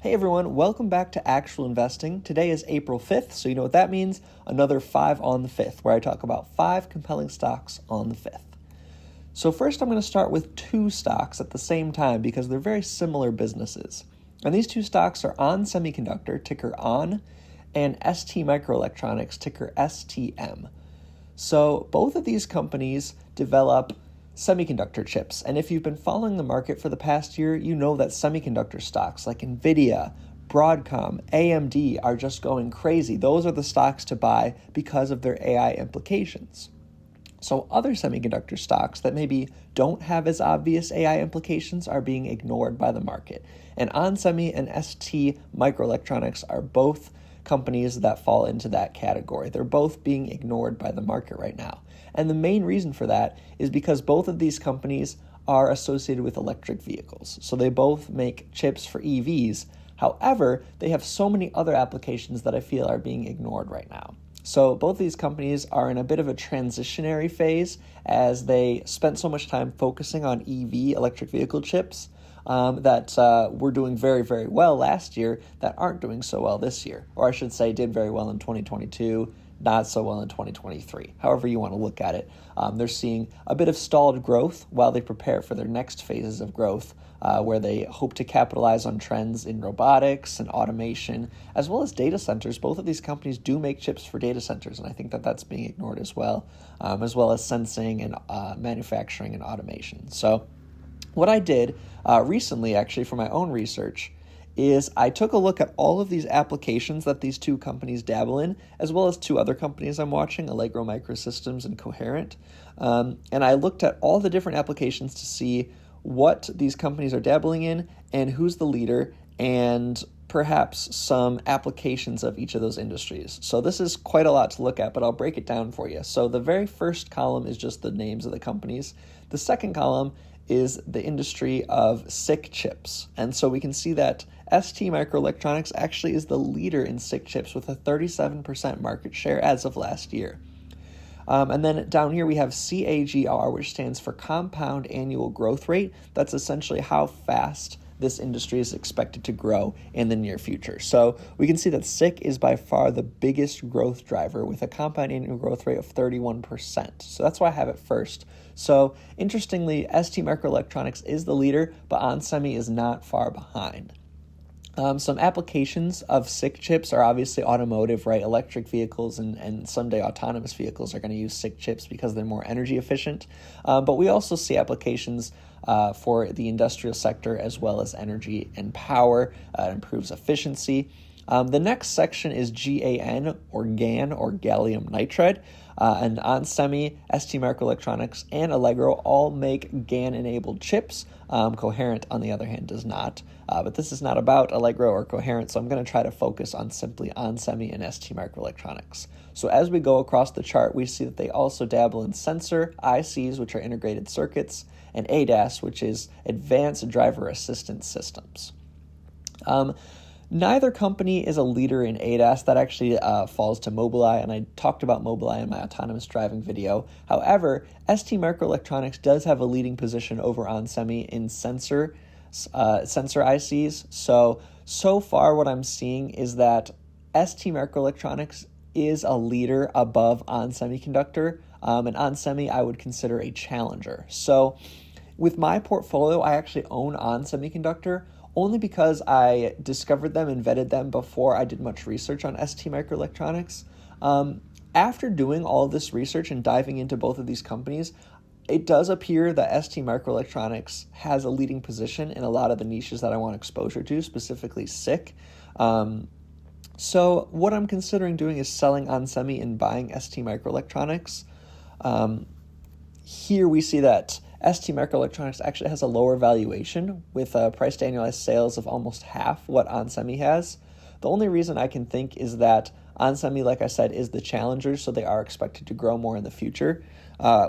Hey everyone, welcome back to Actual Investing. Today is April 5th, so you know what that means, another 5 on the 5th, where I talk about 5 compelling stocks on the 5th. So first I'm going to start with 2 stocks at the same time because they're very similar businesses. And these 2 stocks are ON Semiconductor, ticker ON, and STMicroelectronics, ticker STM. So both of these companies develop semiconductor chips. And if you've been following the market for the past year, you know that semiconductor stocks like Nvidia, Broadcom, AMD are just going crazy. Those are the stocks to buy because of their AI implications. So other semiconductor stocks that maybe don't have as obvious AI implications are being ignored by the market. And Onsemi and STMicroelectronics are both companies that fall into that category. They're both being ignored by the market right now. And the main reason for that is because both of these companies are associated with electric vehicles. So they both make chips for EVs. However, they have so many other applications that I feel are being ignored right now. So both of these companies are in a bit of a transitionary phase as they spent so much time focusing on EV, electric vehicle chips, that were doing very, very well last year that aren't doing so well this year. Or I should say did very well in 2022, not so well in 2023. However you want to look at it. They're seeing a bit of stalled growth while they prepare for their next phases of growth, where they hope to capitalize on trends in robotics and automation, as well as data centers. Both of these companies do make chips for data centers, and I think that that's being ignored as well as sensing and manufacturing and automation. So what I did recently, actually, for my own research, is I took a look at all of these applications that these 2 companies dabble in, as well as 2 other companies I'm watching, Allegro Microsystems and Coherent. And I looked at all the different applications to see what these companies are dabbling in and who's the leader and perhaps some applications of each of those industries. So this is quite a lot to look at, but I'll break it down for you. So the very first column is just the names of the companies. The second column is the industry of SiC chips. And so we can see that STMicroelectronics actually is the leader in SiC chips with a 37% market share as of last year. And then down here we have CAGR, which stands for Compound Annual Growth Rate. That's essentially how fast this industry is expected to grow in the near future. So we can see that SiC is by far the biggest growth driver with a compound annual growth rate of 31%. So that's why I have it first. So interestingly, STMicroelectronics is the leader, but Onsemi is not far behind. Some applications of SiC chips are obviously automotive, right? Electric vehicles and someday autonomous vehicles are going to use SiC chips because they're more energy efficient. But we also see applications for the industrial sector as well as energy and power. It improves efficiency. The next section is GaN or GaN or gallium nitride. And Onsemi, STMicroelectronics, and Allegro all make GaN-enabled chips. Coherent, on the other hand, does not. But this is not about Allegro or Coherent, so I'm going to try to focus on simply Onsemi and STMicroelectronics. So as we go across the chart, we see that they also dabble in sensor, ICs, which are integrated circuits, and ADAS, which is advanced driver assistance systems. Neither company is a leader in ADAS. That actually falls to Mobileye, and I talked about Mobileye in my autonomous driving video. However, STMicroelectronics does have a leading position over Onsemi in sensor ICs. So far what I'm seeing is that STMicroelectronics is a leader above ON Semiconductor, and Onsemi I would consider a challenger. So with my portfolio, I actually own ON Semiconductor, only because I discovered them and vetted them before I did much research on STMicroelectronics. After doing all of this research and diving into both of these companies, it does appear that STMicroelectronics has a leading position in a lot of the niches that I want exposure to, specifically SiC. So what I'm considering doing is selling Onsemi and buying STMicroelectronics. Here we see that STMicroelectronics actually has a lower valuation with a price to annualized sales of almost half what Onsemi has. The only reason I can think is that Onsemi, like I said, is the challenger, so they are expected to grow more in the future.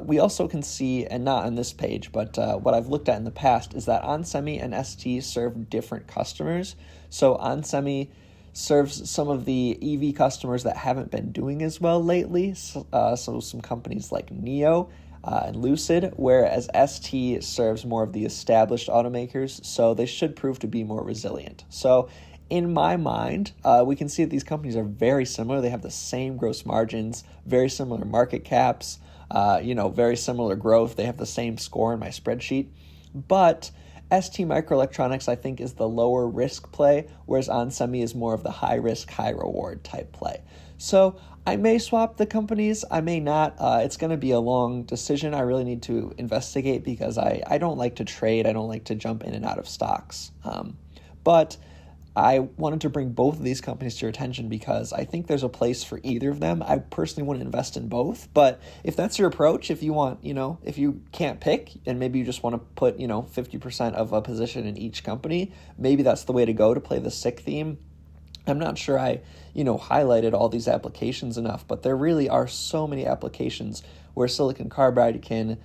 We also can see, and not on this page, but what I've looked at in the past is that Onsemi and ST serve different customers. So Onsemi serves some of the EV customers that haven't been doing as well lately, so some companies like NIO and Lucid, whereas ST serves more of the established automakers, so they should prove to be more resilient. So in my mind, we can see that these companies are very similar. They have the same gross margins, very similar market caps, very similar growth. They have the same score in my spreadsheet. But STMicroelectronics, I think, is the lower risk play, whereas Onsemi is more of the high risk, high reward type play. So I may swap the companies, I may not. It's going to be a long decision. I really need to investigate because I don't like to trade. I don't like to jump in and out of stocks. But I wanted to bring both of these companies to your attention because I think there's a place for either of them. I personally want to invest in both, but if that's your approach, if you want, if you can't pick and maybe you just want to put, 50% of a position in each company, maybe that's the way to go to play the SICK theme. I'm not sure I, highlighted all these applications enough, but there really are so many applications where silicon carbide can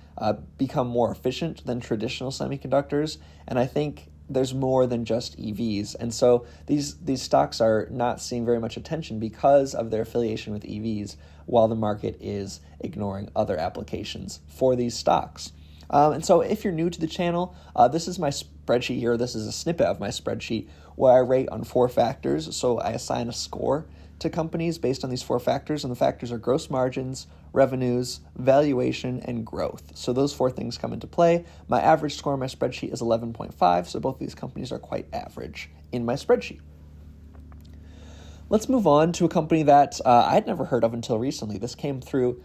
become more efficient than traditional semiconductors, and I think there's more than just EVs. And so these stocks are not seeing very much attention because of their affiliation with EVs, while the market is ignoring other applications for these stocks. And so if you're new to the channel, this is my spreadsheet here. This is a snippet of my spreadsheet where I rate on 4 factors. So I assign a score to companies based on these 4 factors, and the factors are gross margins, revenues, valuation, and growth. So those 4 things come into play. My average score on my spreadsheet is 11.5, so both these companies are quite average in my spreadsheet. Let's move on to a company that I'd never heard of until recently. This came through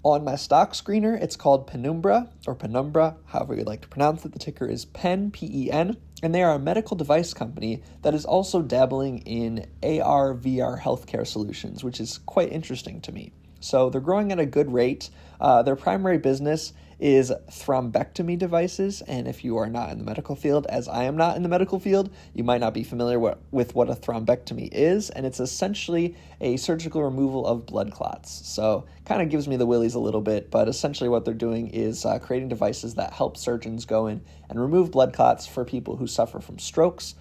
on my stock screener. It's called Penumbra, or Penumbra, however you'd like to pronounce it. The ticker is PEN, P-E-N, and they are a medical device company that is also dabbling in AR, VR healthcare solutions, which is quite interesting to me. So they're growing at a good rate. Their primary business is thrombectomy devices, and if you are not in the medical field, as I am not in the medical field, you might not be familiar with what a thrombectomy is, and it's essentially a surgical removal of blood clots. So kind of gives me the willies a little bit, but essentially what they're doing is creating devices that help surgeons go in and remove blood clots for people who suffer from strokes,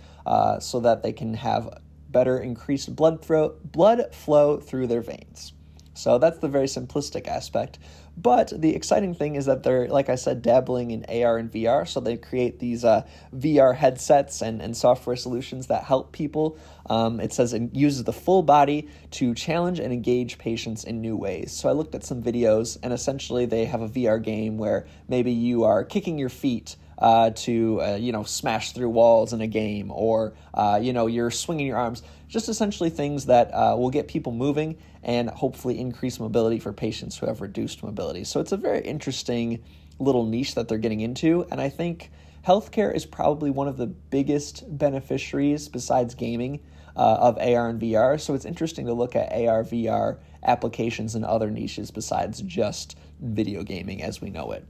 so that they can have better increased blood flow through their veins. So that's the very simplistic aspect. But the exciting thing is that they're, like I said, dabbling in AR and VR. So they create these VR headsets and software solutions that help people. It says it uses the full body to challenge and engage patients in new ways. So I looked at some videos, and essentially they have a VR game where maybe you are kicking your feet to smash through walls in a game, or you're swinging your arms. Just essentially things that will get people moving and hopefully increase mobility for patients who have reduced mobility. So it's a very interesting little niche that they're getting into, and I think healthcare is probably one of the biggest beneficiaries besides gaming of AR and VR. So it's interesting to look at AR, VR applications in other niches besides just video gaming as we know it.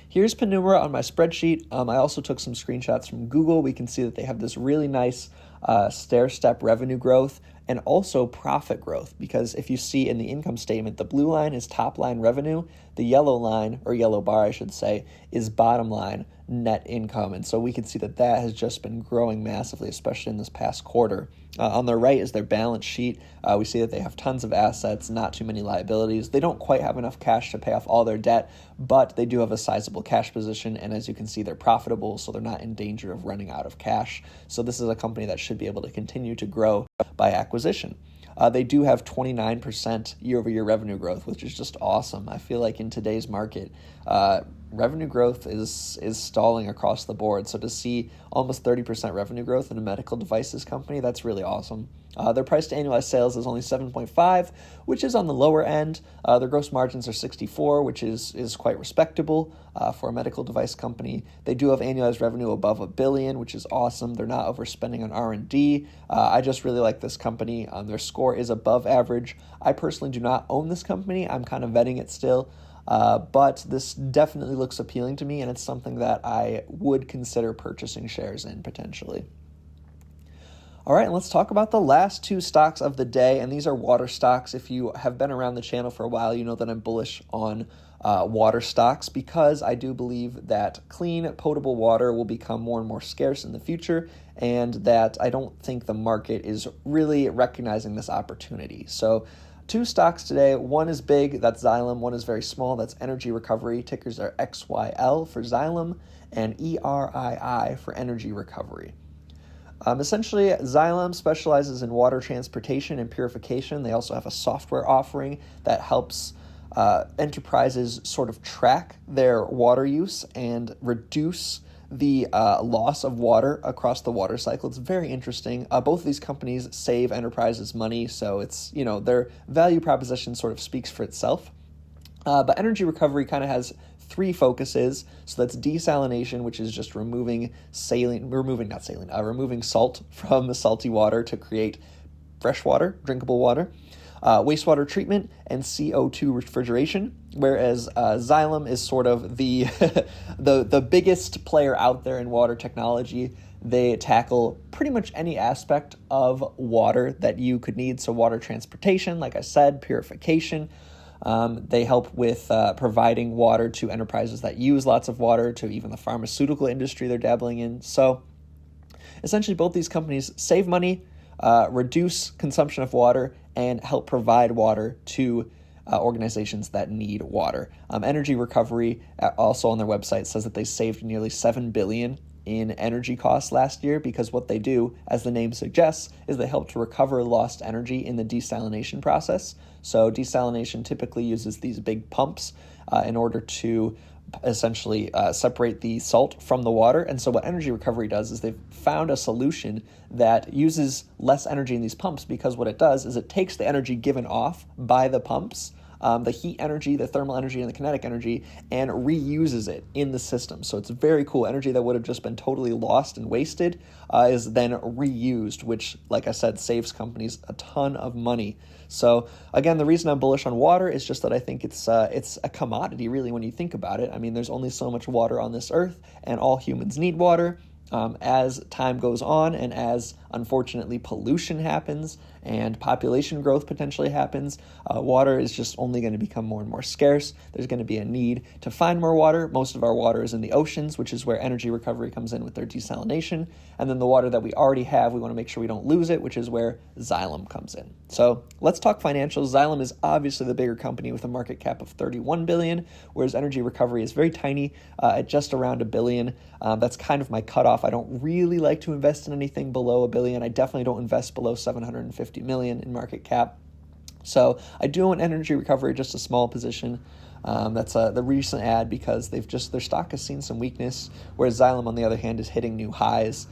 Here's Penumbra on my spreadsheet. I also took some screenshots from Google. We can see that they have this really nice stair-step revenue growth and also profit growth, because if you see in the income statement, the blue line is top line revenue, the yellow line, or yellow bar I should say, is bottom line net income. And so we can see that that has just been growing massively, especially in this past quarter. On the right is their balance sheet. We see that they have tons of assets, not too many liabilities. They don't quite have enough cash to pay off all their debt, but they do have a sizable cash position, and as you can see, they're profitable, so they're not in danger of running out of cash. So this is a company that should be able to continue to grow by acquisition. They do have 29% year-over-year revenue growth, which is just awesome. I feel like in today's market, revenue growth is stalling across the board. So to see almost 30% revenue growth in a medical devices company, that's really awesome. Their price to annualized sales is only 7.5, which is on the lower end. Their gross margins are 64, which is quite respectable for a medical device company. They do have annualized revenue above $1 billion, which is awesome. They're not overspending on R&D. I just really like this company. Their score is above average. I personally do not own this company. I'm kind of vetting it still. But this definitely looks appealing to me, and it's something that I would consider purchasing shares in potentially. All right, and let's talk about the last 2 stocks of the day, and these are water stocks. If you have been around the channel for a while, you know that I'm bullish on water stocks because I do believe that clean, potable water will become more and more scarce in the future, and that I don't think the market is really recognizing this opportunity. So 2 stocks today. One is big, that's Xylem. One is very small, that's Energy Recovery. Tickers are XYL for Xylem and ERII for Energy Recovery. Essentially, Xylem specializes in water transportation and purification. They also have a software offering that helps enterprises sort of track their water use and reduce the loss of water across the water cycle. It's very interesting. Both of these companies save enterprises money, so it's, their value proposition sort of speaks for itself. But energy recovery kind of has three focuses. So that's desalination, which is just removing salt from the salty water to create fresh water, drinkable water. Wastewater treatment and CO2 refrigeration, whereas Xylem is sort of the the biggest player out there in water technology. They tackle pretty much any aspect of water that you could need. So water transportation, like I said, purification. They help with providing water to enterprises that use lots of water, to even the pharmaceutical industry they're dabbling in. So essentially both these companies save money, reduce consumption of water, and help provide water to organizations that need water. Energy Recovery, also on their website, says that they saved nearly $7 billion in energy costs last year, because what they do, as the name suggests, is they help to recover lost energy in the desalination process. So desalination typically uses these big pumps in order to essentially separate the salt from the water. And so what energy recovery does is they've found a solution that uses less energy in these pumps, because what it does is it takes the energy given off by the pumps, the heat energy, the thermal energy, and the kinetic energy, and reuses it in the system. So it's very cool. Energy that would have just been totally lost and wasted is then reused, which, like I said, saves companies a ton of money. So again, the reason I'm bullish on water is just that I think it's a commodity, really, when you think about it. I mean, there's only so much water on this earth, and all humans need water. As time goes on, and as, unfortunately, pollution happens and population growth potentially happens, water is just only going to become more and more scarce. There's going to be a need to find more water. Most of our water is in the oceans, which is where energy recovery comes in with their desalination. And then the water that we already have, we want to make sure we don't lose it, which is where Xylem comes in. So let's talk financials. Xylem is obviously the bigger company with a market cap of $31 billion, whereas energy recovery is very tiny at just around $1 billion. That's kind of my cutoff. I don't really like to invest in anything below $1 billion. I definitely don't invest below $750 million in market cap. So I do own energy recovery, just a small position. That's the recent ad, because their stock has seen some weakness, whereas Xylem, on the other hand, is hitting new highs.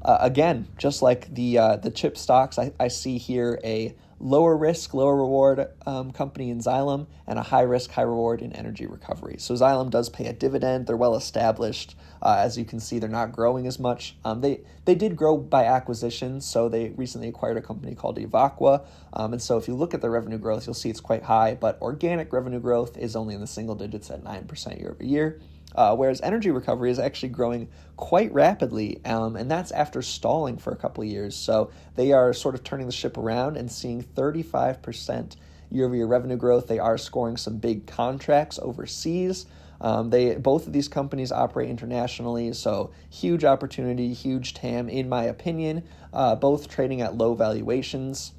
Again, just like the chip stocks, I see here a lower risk, lower reward company in Xylem, and a high risk, high reward in energy recovery. So Xylem does pay a dividend. They're well established. As you can see, they're not growing as much. They did grow by acquisition, so they recently acquired a company called Evaqua. And so if you look at their revenue growth, you'll see it's quite high, but organic revenue growth is only in the single digits at 9% year over year. Whereas energy recovery is actually growing quite rapidly, and that's after stalling for a couple of years. So they are sort of turning the ship around and seeing 35% year-over-year revenue growth. They are scoring some big contracts overseas. Both of these companies operate internationally, so huge opportunity, huge TAM, in my opinion, both trading at low valuations.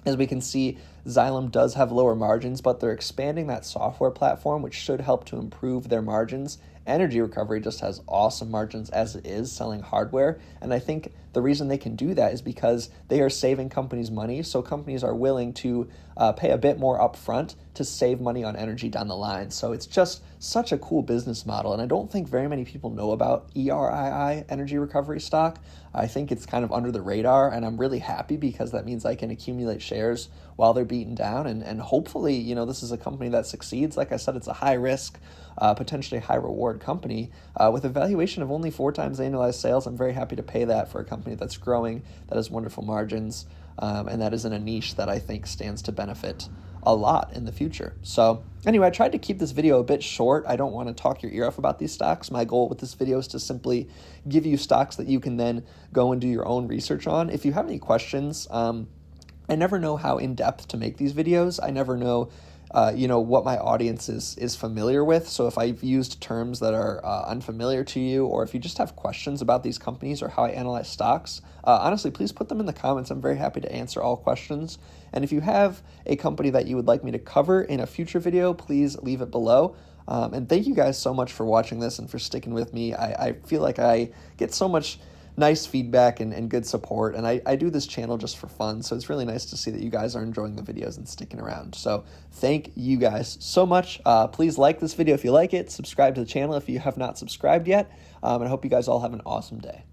As we can see, Xylem does have lower margins, but they're expanding that software platform, which should help to improve their margins. Energy recovery just has awesome margins as it is, selling hardware. And I think the reason they can do that is because they are saving companies money. So companies are willing to pay a bit more upfront to save money on energy down the line. So it's just such a cool business model. And I don't think very many people know about ERII, energy recovery stock. I think it's kind of under the radar, and I'm really happy, because that means I can accumulate shares while they're beaten down. And hopefully, this is a company that succeeds. Like I said, it's a high risk, potentially high reward company with a valuation of only 4 times annualized sales. I'm very happy to pay that for a company that's growing, that has wonderful margins, and that is in a niche that I think stands to benefit a lot in the future. So anyway, I tried to keep this video a bit short. I don't want to talk your ear off about these stocks. My goal with this video is to simply give you stocks that you can then go and do your own research on. If you have any questions, I never know how in-depth to make these videos. I never know what my audience is familiar with. So if I've used terms that are unfamiliar to you, or if you just have questions about these companies or how I analyze stocks, honestly, please put them in the comments. I'm very happy to answer all questions. And if you have a company that you would like me to cover in a future video, please leave it below. And thank you guys so much for watching this and for sticking with me. I feel like I get so much nice feedback and good support. And I do this channel just for fun, so it's really nice to see that you guys are enjoying the videos and sticking around. So thank you guys so much. Please like this video if you like it. Subscribe to the channel if you have not subscribed yet. And I hope you guys all have an awesome day.